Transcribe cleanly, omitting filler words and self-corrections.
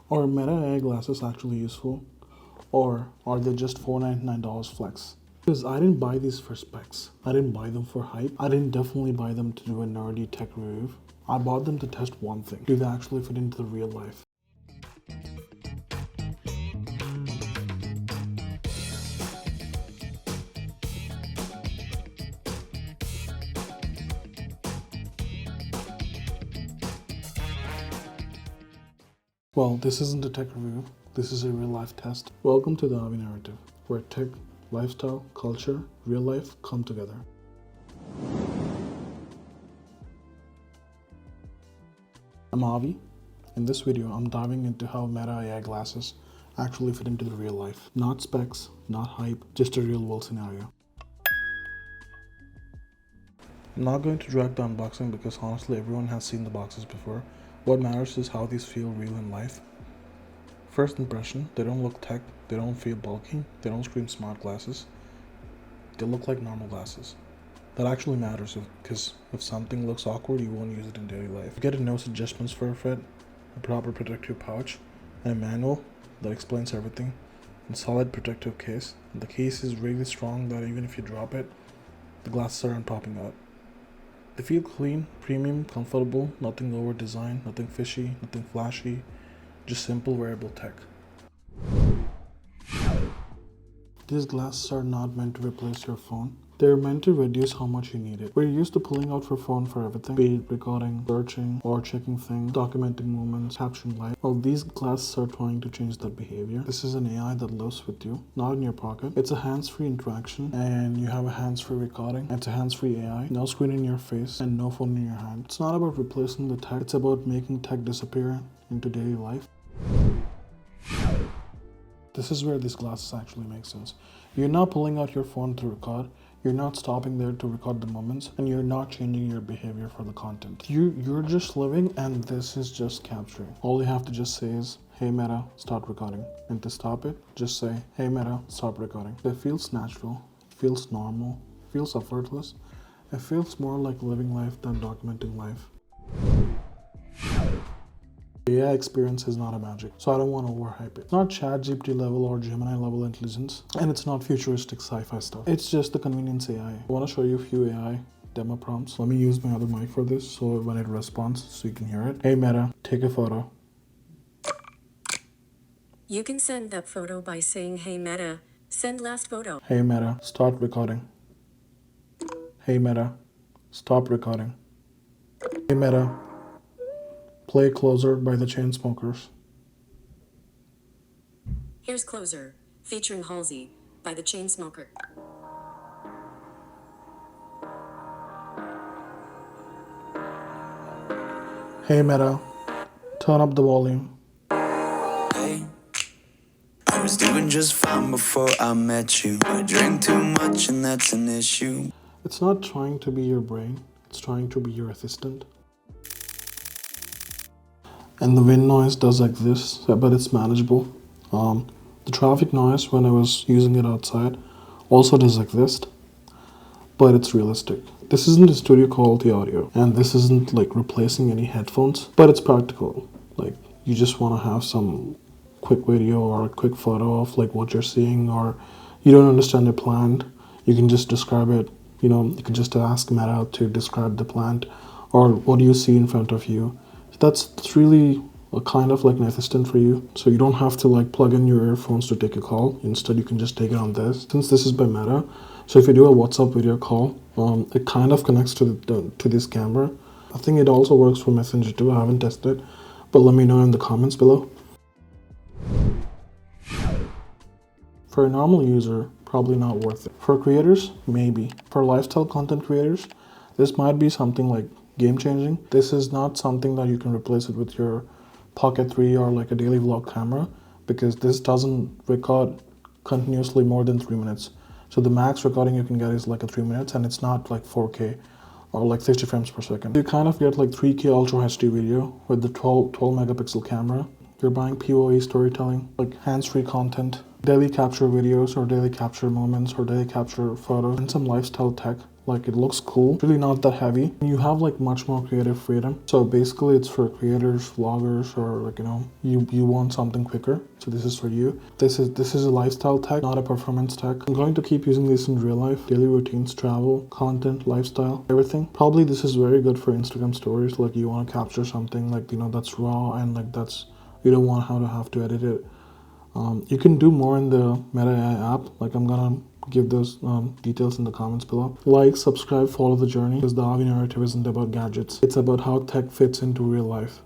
Are Meta AI glasses actually useful? Or are they just $499 flex? Because I didn't buy these for specs. I didn't buy them for hype. I didn't definitely buy them to do a nerdy tech review. I bought them to test one thing. Do they actually fit into the real life? Well, this isn't a tech review. This is a real life test. Welcome to the Avi Narrative, where tech, lifestyle, culture, real life come together. I'm Avi. In this video, I'm diving into how Meta AI glasses actually fit into the real life. Not specs, not hype, just a real world scenario. I'm not going to drag the unboxing because honestly everyone has seen the boxes before. What matters is how these feel real in life. First impression, they don't look tech, they don't feel bulky, they don't scream smart glasses. They look like normal glasses. That actually matters because if something looks awkward, you won't use it in daily life. You get a nose adjustments for a fit, a proper protective pouch, and a manual that explains everything, and solid protective case. And the case is really strong that even if you drop it, the glasses aren't popping out. They feel clean, premium, comfortable, nothing over design, nothing fishy, nothing flashy, just simple wearable tech. These glasses are not meant to replace your phone. They're meant to reduce how much you need it. We're used to pulling out your phone for everything, be it recording, searching, or checking things, documenting moments, capturing life. Well, these glasses are trying to change that behavior. This is an AI that lives with you, not in your pocket. It's a hands-free interaction, and you have a hands-free recording. It's a hands-free AI, no screen in your face, and no phone in your hand. It's not about replacing the tech, it's about making tech disappear into daily life. This is where these glasses actually make sense. You're not pulling out your phone to record, you're not stopping there to record the moments, and you're not changing your behavior for the content. You're just living, and this is just capturing. All you have to just say is, hey Meta, start recording. And to stop it, just say, hey Meta, stop recording. It feels natural, it feels normal, it feels effortless. It feels more like living life than documenting life. The AI experience is not a magic, so I don't want to overhype it. It's not ChatGPT level or Gemini level intelligence, and it's not futuristic sci-fi stuff. It's just the convenience AI. I want to show you a few AI demo prompts. Let me use my other mic for this so when it responds so you can hear it. Hey Meta, take a photo. You can send that photo by saying, hey Meta, send last photo. Hey Meta, start recording. Hey Meta, stop recording. Hey Meta, play Closer by the Chainsmokers. Here's Closer, featuring Halsey, by the Chainsmoker. Hey Meta, turn up the volume. Hey, I was doing just fine before I met you. I drink too much and that's an issue. It's not trying to be your brain, it's trying to be your assistant. And the wind noise does like this, but it's manageable. The traffic noise when I was using it outside also does like this, but it's realistic. This isn't a studio quality audio, and this isn't like replacing any headphones, but it's practical. Like you just want to have some quick video or a quick photo of like what you're seeing, or you don't understand a plant, you can just describe it. You know, you can just ask Meta to describe the plant, or what do you see in front of you. That's really a kind of like an assistant for you. So you don't have to like plug in your earphones to take a call. Instead, you can just take it on this. Since this is by Meta, so if you do a WhatsApp video call, it kind of connects to this camera. I think it also works for Messenger too. I haven't tested, but let me know in the comments below. For a normal user, probably not worth it. For creators, maybe. For lifestyle content creators, this might be something like game-changing. This is not something that you can replace it with your Pocket 3 or like a daily vlog camera, because this doesn't record continuously more than 3 minutes. So the max recording you can get is like a 3 minutes, and it's not like 4K or like 60 frames per second. You kind of get like 3K Ultra HD video with the 12 megapixel camera. You're buying PoE storytelling, like hands-free content, daily capture videos or daily capture moments or daily capture photos, and some lifestyle tech. Like, it looks cool, really not that heavy. You have like much more creative freedom. So basically it's for creators, vloggers, or like, you want something quicker. So this is for you. This is a lifestyle tech, not a performance tech. I'm going to keep using this in real life, daily routines, travel, content, lifestyle, everything. Probably this is very good for Instagram stories. Like, you want to capture something like, that's raw and like you don't want how to have to edit it. You can do more in the Meta AI app. Like, I'm gonna give those details in the comments below. Like, subscribe, follow the journey, because the Avi Narrative isn't about gadgets. It's about how tech fits into real life.